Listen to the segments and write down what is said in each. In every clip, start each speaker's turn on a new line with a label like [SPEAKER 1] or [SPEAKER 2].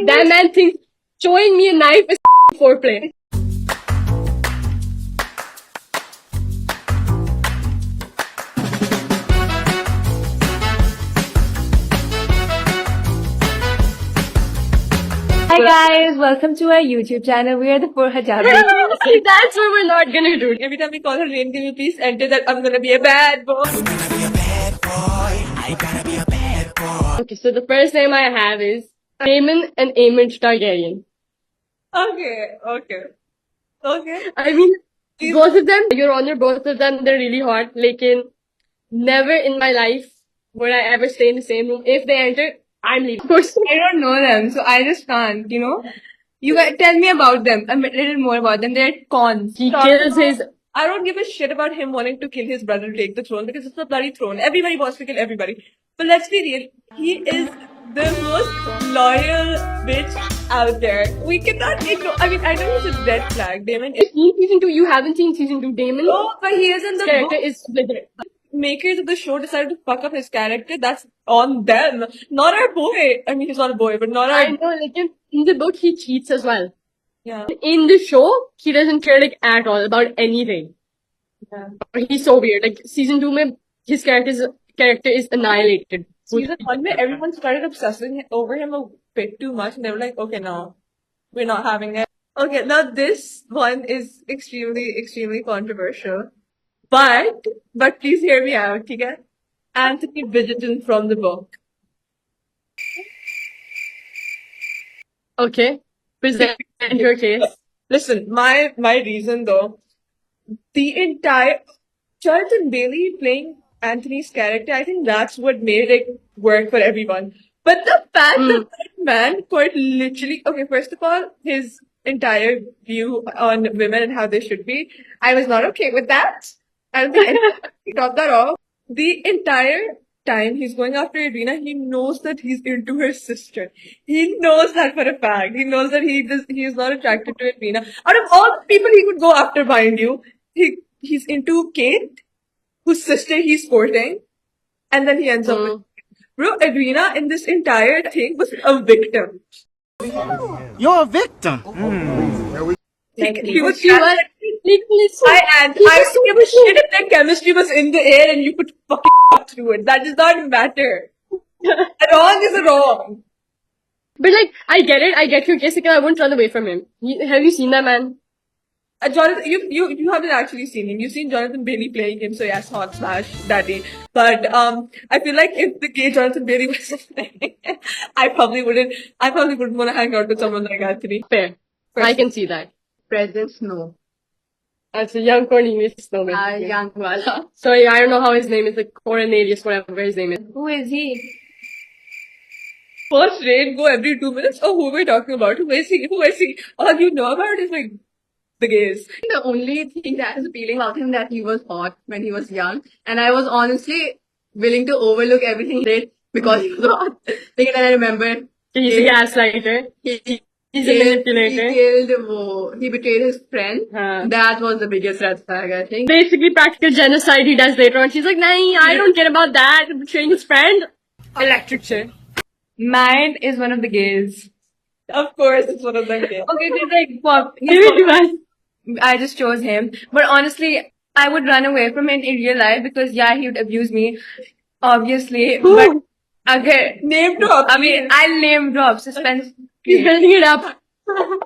[SPEAKER 1] That man thinks showing me a knife is foreplay.
[SPEAKER 2] Hi guys, welcome to our YouTube channel. We are the Four Hijabi.
[SPEAKER 1] That's what we're not gonna do.
[SPEAKER 2] Every time we call her Rain, can you please enter that I'm gonna be a bad boy?
[SPEAKER 1] Okay, so the first name I have is Aemon and Aemon Targaryen.
[SPEAKER 2] Okay.
[SPEAKER 1] I mean, both of them, Your Honor, both of them, they're really hot. Lekin, never in my life would I ever stay in the same room. If they enter, I'm leaving. Of course.
[SPEAKER 2] I don't know them, so I just can't, You guys tell me about them, a little more about them. They're cons.
[SPEAKER 1] He kills his...
[SPEAKER 2] I don't give a shit about him wanting to kill his brother to take the throne because it's a bloody throne. Everybody wants to kill everybody. But let's be real, he is the most loyal bitch out there. We cannot ignore. I mean, I know he's a red flag. Damon is.
[SPEAKER 1] Season 2, you haven't seen season 2. Damon,
[SPEAKER 2] Oh, but he is in
[SPEAKER 1] his
[SPEAKER 2] the
[SPEAKER 1] character
[SPEAKER 2] book.
[SPEAKER 1] is Slytherin.
[SPEAKER 2] Makers of the show decided to fuck up his character. That's on them, not our boy. I mean, he's not a boy, but not our.
[SPEAKER 1] I know, like in the book, he cheats as well.
[SPEAKER 2] Yeah.
[SPEAKER 1] In the show, he doesn't care like at all about anything.
[SPEAKER 2] Yeah.
[SPEAKER 1] He's so weird. Like season 2, mein, his character is annihilated.
[SPEAKER 2] Season 1, where everyone started obsessing over him a bit too much, and they were like, okay, no, we're not having it. Okay, now this one is extremely controversial. But please hear me out, okay? Anthony Bridgerton from the book.
[SPEAKER 1] Okay, present your case.
[SPEAKER 2] Listen, my reason though, the entire Jonathan Bailey playing Anthony's character, I think that's what made it work for everyone. But the fact that man could literally, okay, first of all, his entire view on women and how they should be, I was not okay with that. I don't think anyone got that off. The entire time he's going after Irina, he knows that he's into her sister. He knows that for a fact. He knows that he is not attracted to Irina. Out of all the people he would go after, mind you, he's into Kate, whose sister he's courting, and then he ends up with bro. Edwina in this entire thing was a victim.
[SPEAKER 3] You're a victim.
[SPEAKER 2] He was.
[SPEAKER 1] She was
[SPEAKER 2] I don't give a shit if that chemistry was in the air and you could fucking through it. That does not matter. Wrong is wrong.
[SPEAKER 1] But like, I get it. I get your case. Like, I won't run away from him. Have you seen that man?
[SPEAKER 2] Jonathan, you haven't actually seen him. You've seen Jonathan Bailey playing him, so yes, hot smash daddy. But I feel like if the gay Jonathan Bailey was playing, I probably wouldn't want to hang out with someone like Anthony.
[SPEAKER 1] Fair. I can see that.
[SPEAKER 4] Present Snow.
[SPEAKER 1] That's a young Cornelius Snowman.
[SPEAKER 4] Young Wala.
[SPEAKER 1] Sorry, I don't know how his name is. Like Cornelius, whatever his name is.
[SPEAKER 4] Who is he?
[SPEAKER 2] First rate, go every 2 minutes. Oh, who are we talking about? Who is he? Who is he? All you know about is like the gays.
[SPEAKER 4] The only thing that is appealing about him that he was hot when he was young, and I was honestly willing to overlook everything he did because he was hot. Like, and I remember
[SPEAKER 1] He's a gaslighter. He's a manipulator.
[SPEAKER 4] He betrayed his friend. That was the biggest red flag, I think.
[SPEAKER 1] Basically, practical genocide he does later on. She's like, nah, I don't care about that. Betraying his friend. Electric chair.
[SPEAKER 2] Mine is one of the gays. Of course, it's one of the gays.
[SPEAKER 4] Okay, he's like, pop.
[SPEAKER 1] Give it to us.
[SPEAKER 4] I just chose him. But honestly, I would run away from him in real life because, yeah, he would abuse me. Obviously.
[SPEAKER 1] Who?
[SPEAKER 4] But, okay.
[SPEAKER 2] Name drop.
[SPEAKER 4] I mean, I'll name drop. Suspense.
[SPEAKER 1] He's building it up.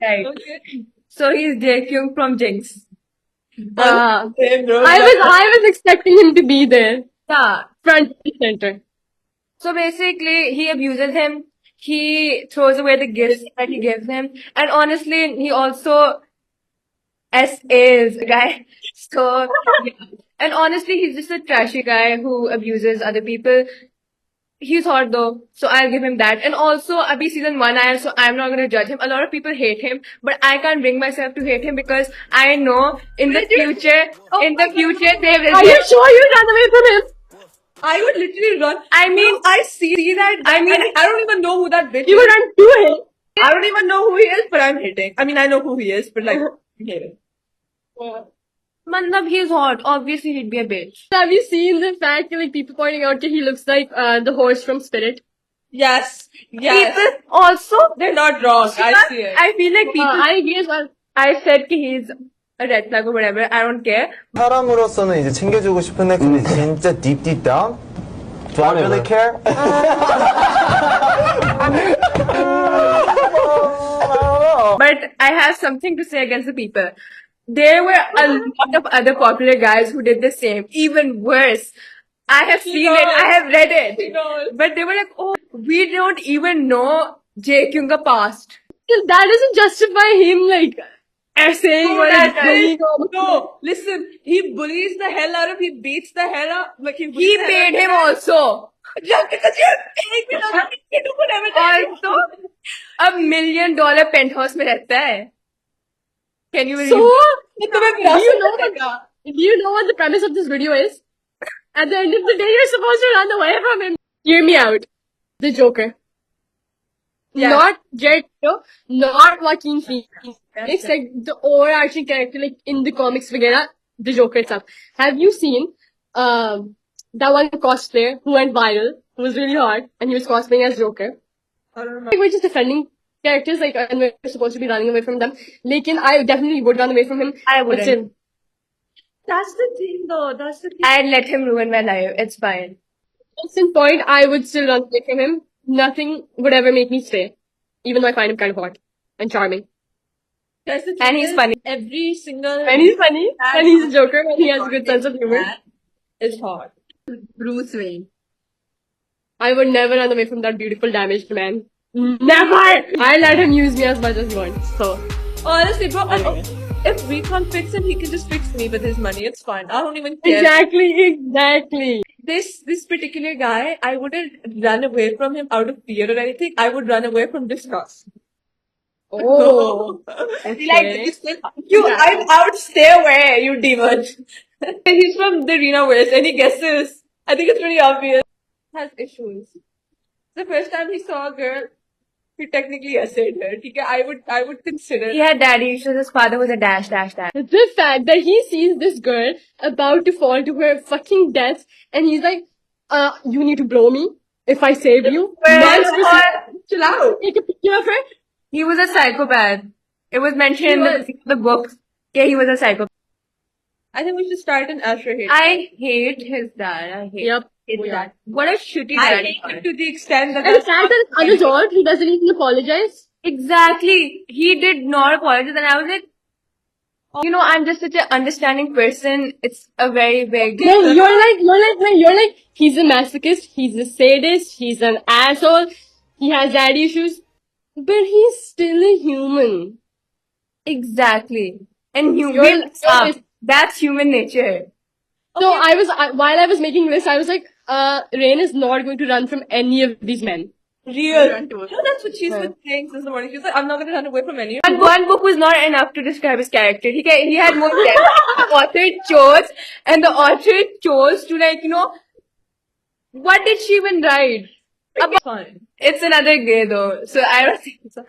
[SPEAKER 4] Right.
[SPEAKER 2] Okay.
[SPEAKER 4] So he's Jaekyung from Jinx.
[SPEAKER 2] Name drop.
[SPEAKER 1] I was expecting him to be there.
[SPEAKER 4] Yeah.
[SPEAKER 1] Front and center.
[SPEAKER 4] So basically, he abuses him. He throws away the gifts that he gives him. And honestly, he also SAs the guy. So, yeah. And honestly, he's just a trashy guy who abuses other people. He's hot though, so I'll give him that. And also, Abhi season 1, so I'm not gonna judge him. A lot of people hate him, but I can't bring myself to hate him because I know in the future, they will.
[SPEAKER 1] Are you sure you run away from him?
[SPEAKER 2] I would literally run.
[SPEAKER 4] I mean,
[SPEAKER 2] I see that. I don't even know who that bitch
[SPEAKER 1] You
[SPEAKER 2] is.
[SPEAKER 1] would run to him.
[SPEAKER 2] I don't even know who he is, but I'm hating. I mean, I know who he is, but like, I'm hating.
[SPEAKER 4] Matlab, he's hot. Obviously, he'd be a bitch.
[SPEAKER 1] Have you seen the fact that like people pointing out that he looks like the horse from Spirit?
[SPEAKER 2] Yes. Yes.
[SPEAKER 4] People also,
[SPEAKER 2] They're not wrong. I see it.
[SPEAKER 4] I feel like people,
[SPEAKER 1] I agree as well.
[SPEAKER 4] I said that he's a red flag or whatever, I don't care.
[SPEAKER 5] 사람으로서는 이제 챙겨주고 싶은데 근데 진짜 deep deep down do I really care?
[SPEAKER 4] But I have something to say against the people. There were a lot of other popular guys who did the same, even worse. I have seen it, I have read it.
[SPEAKER 2] knows.
[SPEAKER 4] But they were like, oh, we don't even know Jay Kyung's past.
[SPEAKER 1] That doesn't justify him like essaying or like bullying or-
[SPEAKER 2] No, listen. He bullies the hell out of. He beats the hell out. Like he bullies
[SPEAKER 4] He
[SPEAKER 2] the hell
[SPEAKER 4] paid
[SPEAKER 2] out
[SPEAKER 4] him
[SPEAKER 2] of-
[SPEAKER 4] also.
[SPEAKER 2] Just because you're paying me, doesn't mean you do whatever the hell you
[SPEAKER 4] Also,
[SPEAKER 2] want.
[SPEAKER 4] $1 million penthouse में रहता है. Can you
[SPEAKER 1] So,
[SPEAKER 2] तो तुम्हें
[SPEAKER 1] do you know
[SPEAKER 2] मिला
[SPEAKER 1] what, do you know what the premise of this video is? At the end of the day, you're supposed to run away from him. Hear me out. The Joker.
[SPEAKER 2] Yeah.
[SPEAKER 1] Not Jared Leto, not Joaquin Phoenix. It's like the overarching character, like in the comics, vagera, the Joker itself. Have you seen that one cosplayer who went viral, who was really hot, and he was cosplaying as Joker?
[SPEAKER 2] I don't know.
[SPEAKER 1] Like, we're just defending characters, like, and we're supposed to be running away from them. Lekin, I definitely would run away from him.
[SPEAKER 4] I
[SPEAKER 1] But
[SPEAKER 4] wouldn't.
[SPEAKER 1] still,
[SPEAKER 2] That's the thing, though. That's the thing.
[SPEAKER 4] I'd let him ruin my life. It's fine.
[SPEAKER 1] at some point, I would still run away from him. Nothing would ever make me stay. Even though I find him kind of hot and charming.
[SPEAKER 2] That's the thing
[SPEAKER 4] And he's
[SPEAKER 2] is,
[SPEAKER 4] funny.
[SPEAKER 2] Every single
[SPEAKER 1] And he's funny, and he's a Joker, and he has a good sense of humor.
[SPEAKER 2] is hot.
[SPEAKER 4] Bruce Wayne.
[SPEAKER 1] I would never run away from that beautiful, damaged man. Never! I let him use me as much as he wants. So,
[SPEAKER 2] Honestly, bro,
[SPEAKER 1] Anyway.
[SPEAKER 2] if we can't fix him, he can just fix me with his money. It's fine. I don't even care.
[SPEAKER 1] exactly.
[SPEAKER 2] This particular guy, I wouldn't run away from him out of fear or anything. I would run away from disgust.
[SPEAKER 1] Oh.
[SPEAKER 2] Be like, I would stay away, you demon. He's from the Rena West. Any guesses? I think it's pretty obvious. Has issues. The first time he saw a girl, he technically essayed her. Okay? I would consider.
[SPEAKER 4] He had daddy issues. His father was a dash.
[SPEAKER 1] The fact that he sees this girl about to fall to her fucking death, and he's like, you need to blow me if I save you.
[SPEAKER 2] Chill out.
[SPEAKER 1] Take a picture of her.
[SPEAKER 4] He was a psychopath. It was mentioned in the book. Yeah, he was a psychopath.
[SPEAKER 2] I think we should start an Asher hate.
[SPEAKER 4] I hate his dad. I hate
[SPEAKER 1] Yep.
[SPEAKER 4] his
[SPEAKER 1] We
[SPEAKER 4] dad. What a shitty
[SPEAKER 2] I
[SPEAKER 4] dad.
[SPEAKER 2] hate him to the extent that
[SPEAKER 1] And the fact that it's unresolved, he doesn't even apologize.
[SPEAKER 4] Exactly. He did not apologize, and I was like, you know, I'm just such an understanding person. It's a very big.
[SPEAKER 1] No, you're like, he's a masochist, he's a sadist, he's an asshole, he has daddy issues, but he's still a human.
[SPEAKER 4] Exactly. And
[SPEAKER 1] You're-
[SPEAKER 4] human
[SPEAKER 1] you're-
[SPEAKER 4] that's human nature.
[SPEAKER 1] So while I was making this, I was like, Rain is not going to run from any of these men.
[SPEAKER 2] real. No, that's what she's been saying since the morning. She's like, I'm not going to run away from any.
[SPEAKER 4] And one book was not enough to describe his character. He had more depth. The author chose to, like, you know, what did she even write?
[SPEAKER 2] Fine.
[SPEAKER 4] It's another gay though, so I don't think so.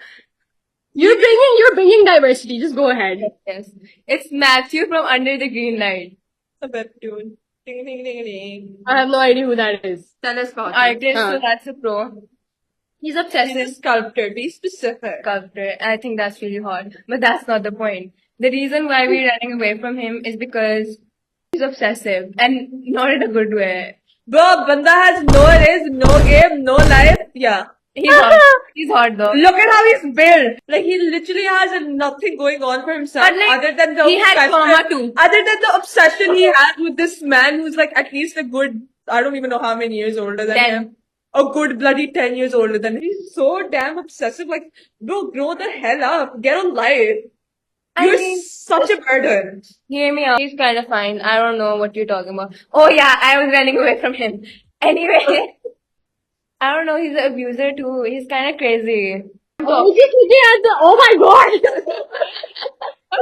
[SPEAKER 1] You're bringing diversity. Just go ahead.
[SPEAKER 4] Yes. It's Matthew from Under the Green Light.
[SPEAKER 2] A webtoon. Ding ding ding ding.
[SPEAKER 1] I have no idea who that is.
[SPEAKER 4] Tell us about artist,
[SPEAKER 1] Huh.
[SPEAKER 4] so that's a pro. He's
[SPEAKER 2] He's a
[SPEAKER 4] obsessive
[SPEAKER 2] sculptor. Be specific.
[SPEAKER 4] sculptor. I think that's really hard. But that's not the point. The reason why we're running away from him is because he's obsessive and not in a good way.
[SPEAKER 2] Bro, Banda has no race, no game, no life. Yeah.
[SPEAKER 4] He's hot. He's hot though.
[SPEAKER 2] Look at how he's built. Like, he literally has nothing going on for himself
[SPEAKER 4] But, like,
[SPEAKER 2] other than the
[SPEAKER 4] he had
[SPEAKER 2] obsession.
[SPEAKER 4] trauma too.
[SPEAKER 2] Other than the obsession he had with this man who's like at least a good, I don't even know how many years older than
[SPEAKER 4] 10.
[SPEAKER 2] him. A good bloody 10 years older than him. He's so damn obsessive. Like, bro, grow the hell up. Get a life.
[SPEAKER 4] I
[SPEAKER 2] You're
[SPEAKER 4] mean,
[SPEAKER 2] such a burden.
[SPEAKER 4] hear me out. He's kind of fine. I don't know what you're talking about. Oh yeah, I was running away from him. Anyway, I don't know. He's an abuser too. He's kind of crazy.
[SPEAKER 1] Oh my god!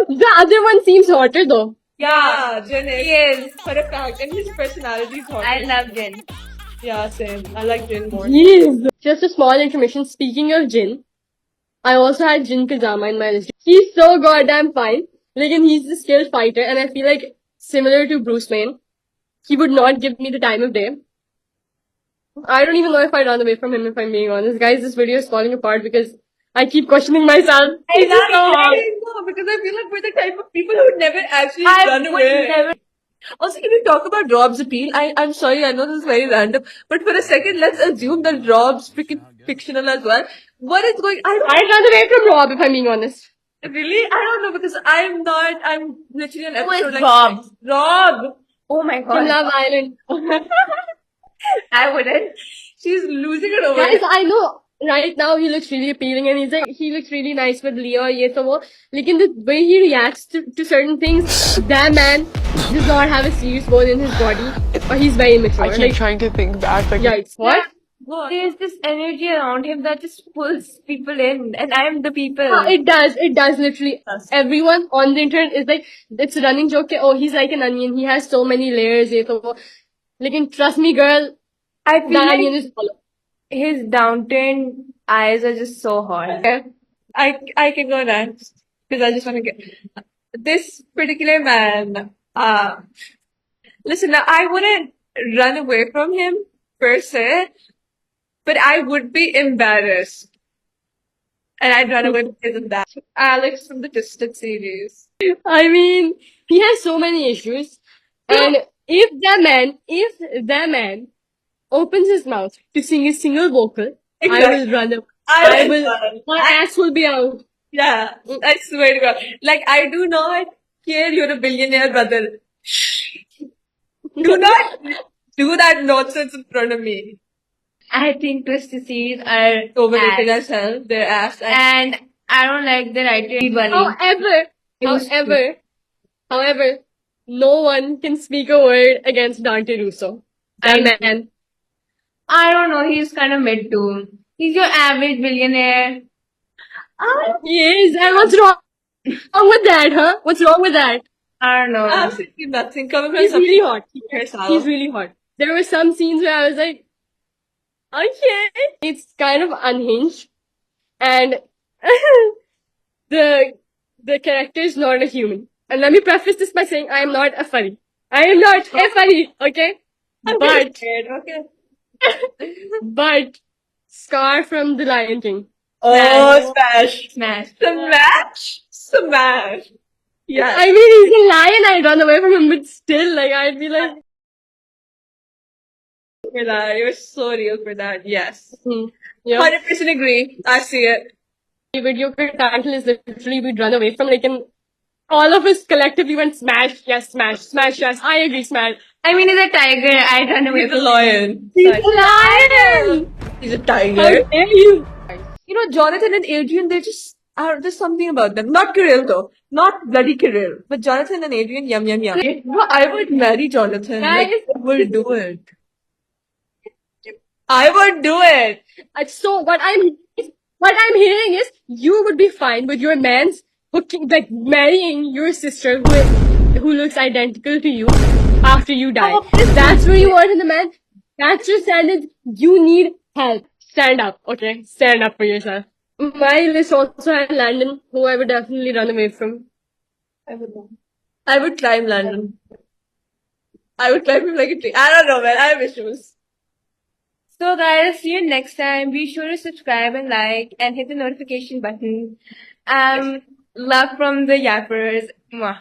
[SPEAKER 1] The other one seems hotter though.
[SPEAKER 2] Yeah, Jin
[SPEAKER 4] He
[SPEAKER 2] is.
[SPEAKER 4] is.
[SPEAKER 2] For a fact. And his personality is hot.
[SPEAKER 4] I love Jin.
[SPEAKER 2] Yeah, same. I like Jin more.
[SPEAKER 1] Jeez. Just a small information. Speaking of Jin, I also had Jin Kazama in my list. He's so goddamn fine. Like, and he's a skilled fighter, and I feel like similar to Bruce Wayne, he would not give me the time of day. I don't even know if I run away from him, if I'm being honest. Guys, this video is falling apart because I keep questioning myself.
[SPEAKER 2] I
[SPEAKER 1] Is it wrong?
[SPEAKER 2] know, because I feel like we're the type of people who would never actually
[SPEAKER 4] I
[SPEAKER 2] run
[SPEAKER 4] would
[SPEAKER 2] away.
[SPEAKER 4] never.
[SPEAKER 2] Also, can we talk about Rob's appeal? I'm sorry, I know this is very random, but for a second, let's assume that Rob's freaking fictional as well. What is going?
[SPEAKER 1] I'd run away from Rob, if I'm being honest.
[SPEAKER 2] Really? I don't know because I'm not. I'm literally an
[SPEAKER 4] Who is
[SPEAKER 2] episode like
[SPEAKER 4] Rob?
[SPEAKER 2] 6. Rob.
[SPEAKER 4] Oh my
[SPEAKER 1] From
[SPEAKER 4] god.
[SPEAKER 1] Love Island.
[SPEAKER 4] I wouldn't.
[SPEAKER 2] She's losing it over.
[SPEAKER 1] Guys, I know right now he looks really appealing and he looks really nice with Leo or ye to wo. Lekin the way he reacts to certain things, that man does not have a serious bone in his body, or he's very immature.
[SPEAKER 6] I keep trying to think back. Like,
[SPEAKER 1] Yikes. What?
[SPEAKER 2] What?
[SPEAKER 4] There's this energy around him that just pulls people in, and I'm the people.
[SPEAKER 1] It does literally. Everyone on the internet is like, it's a running joke, ke, oh, he's like an onion, he has so many layers, ye to wo. Lekin trust me, girl,
[SPEAKER 4] I feel
[SPEAKER 1] that
[SPEAKER 4] like
[SPEAKER 1] onion is hollow.
[SPEAKER 4] his downturned eyes are just so hot.
[SPEAKER 2] I can go next because I just want to get this particular man. Listen, now I wouldn't run away from him per se, but I would be embarrassed, and I'd run away because of that. Alex from the Distant series.
[SPEAKER 1] I mean, he has so many issues. And if the man opens his mouth to sing a single vocal, I
[SPEAKER 2] Exactly.
[SPEAKER 1] will run away.
[SPEAKER 2] I
[SPEAKER 1] I will,
[SPEAKER 2] run.
[SPEAKER 1] my ass will be out.
[SPEAKER 2] Yeah, I swear to God. Like, I do not care you're a billionaire, brother. Do not do that nonsense in front of me.
[SPEAKER 4] I think Twisted series are
[SPEAKER 2] Overrated
[SPEAKER 4] ass.
[SPEAKER 2] as hell. They're ass.
[SPEAKER 4] And I don't like the writer Bunny.
[SPEAKER 1] However, no one can speak a word against Dante Russo. That man.
[SPEAKER 4] I don't know, he's kind of mid too. He's your average billionaire.
[SPEAKER 1] He is. And what's wrong with that, huh? What's wrong with that?
[SPEAKER 4] I don't know.
[SPEAKER 2] Absolutely nothing. Coming from
[SPEAKER 1] He's
[SPEAKER 2] somebody
[SPEAKER 1] really hot.
[SPEAKER 2] herself.
[SPEAKER 1] He's really hot. There were some scenes where I was like, okay. It's kind of unhinged. And the character is not a human. And let me preface this by saying I am not a furry. I am not a furry, okay?
[SPEAKER 2] I'm
[SPEAKER 1] But,
[SPEAKER 2] scared, okay?
[SPEAKER 1] but Scar from The Lion King.
[SPEAKER 2] Oh, smash.
[SPEAKER 4] Smash.
[SPEAKER 2] Smash. Smash. Yeah.
[SPEAKER 1] I mean, he's a lion, I'd run away from him, but still, like, I'd be like,
[SPEAKER 2] For that. You're so real for that. Yes.
[SPEAKER 1] yeah.
[SPEAKER 2] 100% agree. I see it.
[SPEAKER 1] Video title is literally we'd run away from, like, and all of us collectively went smash, yes, smash, smash, yes, I agree, smash.
[SPEAKER 4] I mean, he's a tiger. I run away
[SPEAKER 2] He's a
[SPEAKER 4] from
[SPEAKER 2] lion.
[SPEAKER 1] He's a lion!
[SPEAKER 2] He's a
[SPEAKER 1] How
[SPEAKER 2] tiger.
[SPEAKER 1] dare you?
[SPEAKER 2] You know, Jonathan and Adrian, they just there's something about them. Not Kirill though. Not bloody Kirill. But Jonathan and Adrian, yum yum yum. Bro, I would marry Jonathan.
[SPEAKER 1] Guys.
[SPEAKER 2] Like, I would do it. I would do it.
[SPEAKER 1] So what I'm hearing is you would be fine with your man's hooking, like marrying your sister who looks identical to you after you die. That's what you want in a man. That's your standard. You need help. Stand up, okay? Stand up for yourself. My list also had Landon, who I would definitely run away from.
[SPEAKER 2] I would climb London. I would climb him like a tree. I don't know, man. I have issues.
[SPEAKER 4] So guys, see you next time. Be sure to subscribe and like and hit the notification button. Love from the yappers. Mwah.